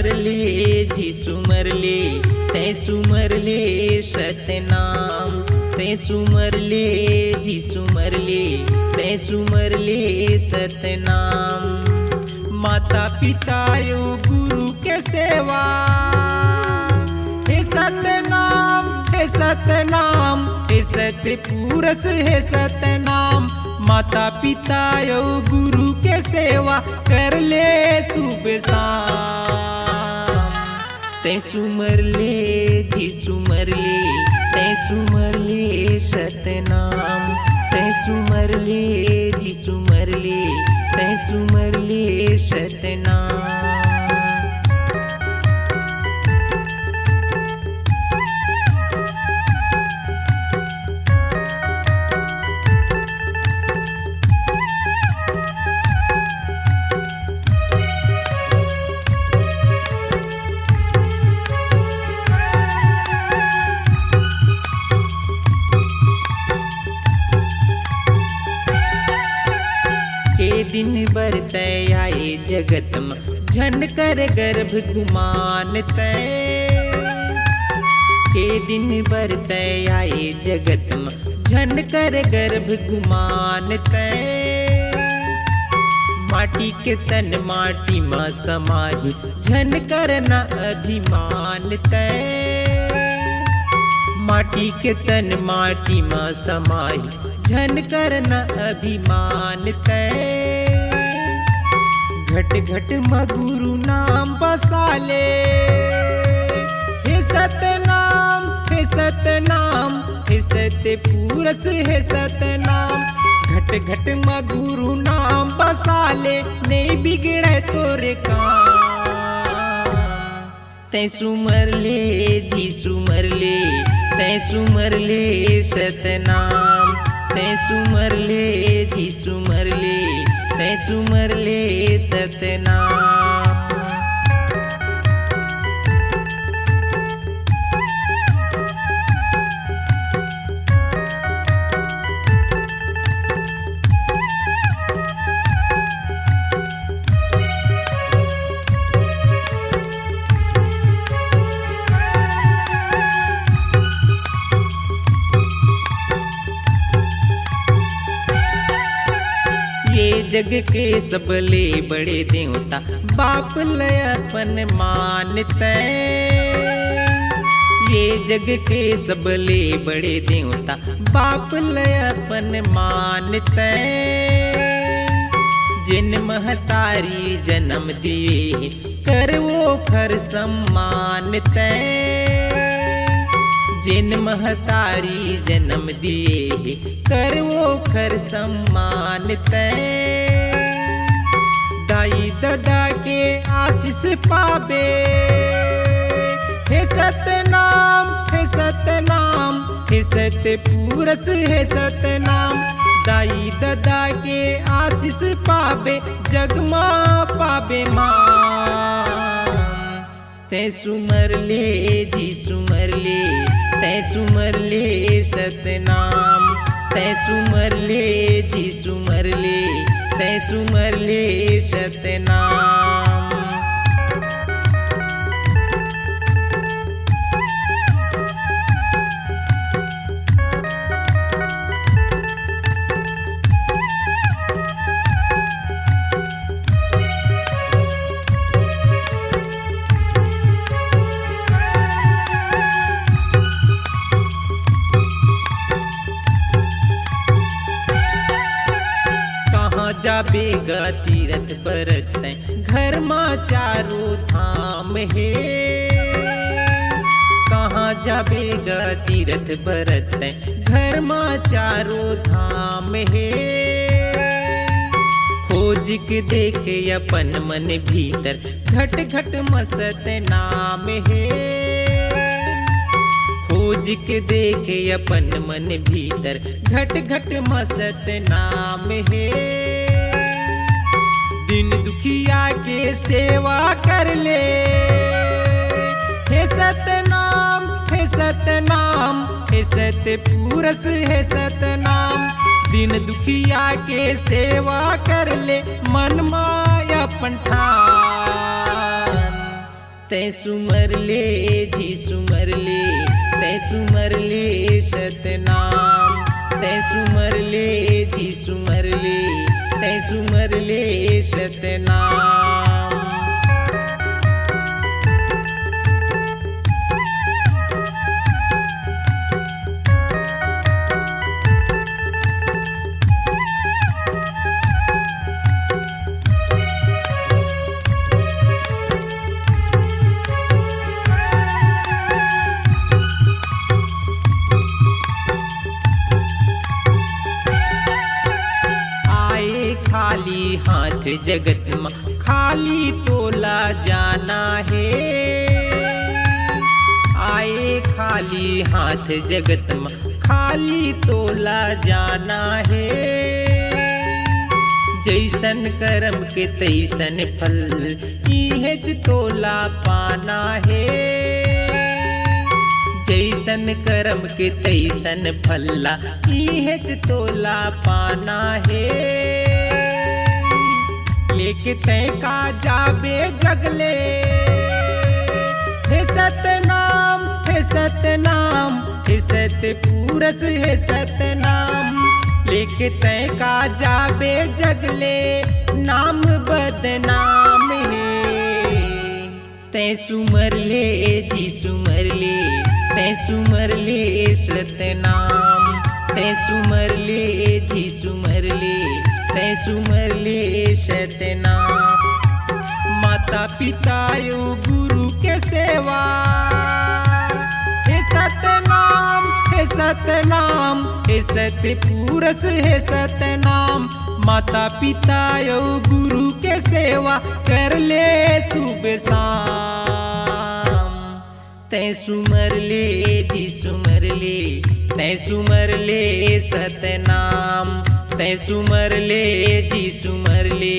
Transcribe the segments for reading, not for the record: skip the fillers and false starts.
सुमर ले जी सुमर ले, तै सुमर ले सतनाम। तै सुमर ले जी सुमर ले, तै सुमर ले सतनाम। माता पिता यो गुरु के सेवा, हे सतनाम हे सतनाम, हे सत्य पुरुष हे सतनाम। माता पिता यो गुरु के सेवा, कर ले सुबह शाम। तै सुमर ले जी सुमर ले, तै सुमर ले सतनाम। तै सुमर ले जी सुमर ले, तै सुमर ले सतनाम। दिन भर तय आए जगत में, झन कर गर्भ गुमान तय। के दिन भर तय आए जगत में, झन कर गर्भ गुमान तय। माटी के तन माटी में समाही, झन कर न अभिमान तय। माटी के तन माटी में समाही, झन कर न अभिमान तय। घट घट मगुरु नाम बसाले, हे सतनाम हे सतनाम, हे सत्य पुरुष हे सतनाम। घट घट मगुरु नाम बसाले, नहीं बिगड़े तोरे काम। तै सुमर ले जी सुमर ले, तै सुमर ले सतनाम। तै सुमर ले जी सुमर ले, तै सुमर ले सतनाम। जग के सबले बड़े देवता, बाप लयपन मानते। ये जग के सबले बड़े देवता, बाप लयपन मानते। जिन महतारी जन्म दिए, कर वो खर सम्मानते। जिन महतारी जन्म दिए, कर वो खर सम्मानते। दाई दादा के आशीष पावे, हे सतनाम हे सतनाम, हे सत्य पुरुष हे सतनाम। दाई दादा के आशीष पावे, जग माँ पावे मान। तै सुमर ले जी सुमर ले, तै सुमर ले सतनाम। तै सुमर ले जी सुमर ले, तै सुमर ले सतनाम। जाबेगा तीरथ बरत, घर माँ चारों धाम है। कहाँ जाबेगा तीरथ बरत, घर माँ चारों धाम है। खोज के देखे अपन मन भीतर, घट घट मसत नाम है। खोज के देखे अपन मन भीतर, घट घट मसत नाम है। दिन दुखिया के सेवा कर ले, हे सतनाम हे सतनाम, हे सत्य पुरुष हे सतनाम। दिन दुखिया के सेवा कर ले, मन माया पंठान। तै सुमर ले जी सुमर ले, तै सुमर ले सतनाम, तै सुमर ले जी सुमर ले, तै सुमर ले सतनाम। खाली हाथ जगत में खाली तोला जाना है, आए खाली हाथ जगत में खाली तोला जाना है। जैसन कर्म के तैसन फल इहेज तोला पाना है, जैसन कर्म के तैसन फल्ला इहेज तोला पाना है। लेके तय का जाबे जगले हे सतनाम, हे सतनाम, हे सतपुरुष हे सतनाम। लेके तय का जाबे जगले नाम बदनाम है। तै सुमर ले जी सुमर ले, तै सुमर ले सतनाम, तै सुमर ले जी सुमर ले, तै सुमर ले सतनाम। माता पिता यो गुरु के सेवा हे सतनाम, हे सतनाम, हे सतपुरुष हे सतनाम। माता पिता यो गुरु के सेवा कर ले सुबह शाम। तै सुमर ले जी सुमर ले, तै सुमर ले सतनाम, तै सुमर ले जी सुमर ले,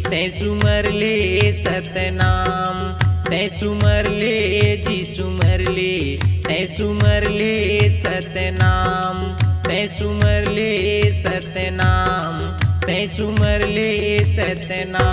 तै सुमर ले सतनाम, तै सुमर ले जी सुमर ले, तै सुमर ले सतनाम, तै सुमर ले सतनाम, तै सुमर ले सतनाम।